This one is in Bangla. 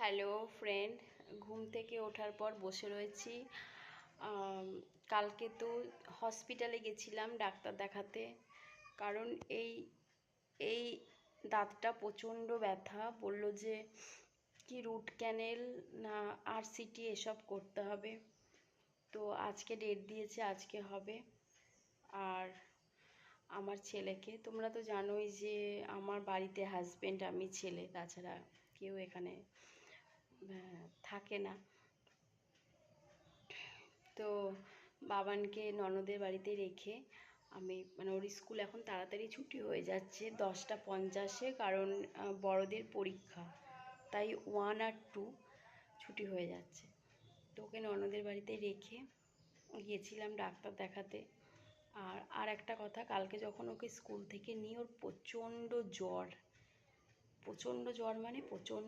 হ্যালো ফ্রেন্ড, ঘুম থেকে ওঠার পর বসে রয়েছি। কালকে তো হসপিটালে গেছিলাম ডাক্তার দেখাতে, কারণ এই এই দাঁতটা প্রচণ্ড ব্যথা। বলল যে কি রুট ক্যানেল না আরসিটি এসব করতে হবে। তো আজকে ডেট দিয়েছে, আজকে হবে। আর আমার ছেলেকে, তোমরা তো জানোই যে আমার বাড়িতে হাজব্যান্ড, আমি, ছেলে, তাছাড়া কেউ এখানে থাকে না। তো বাবানকে ননদের বাড়িতে রেখে আমি ওর স্কুল এখন তাড়াতাড়ি ছুটি হয়ে যাচ্ছে 10টা 50-এ, কারণ বড়দের পরীক্ষা, তাই 1 আর 2 ছুটি হয়ে যাচ্ছে। তো ওকে ননদের বাড়িতে রেখে গিয়েছিলাম ডাক্তার দেখাতে। আর একটা কথা, কালকে যখন ওকে স্কুল থেকে নিয়ে, ওর প্রচণ্ড জ্বর, মানে প্রচণ্ড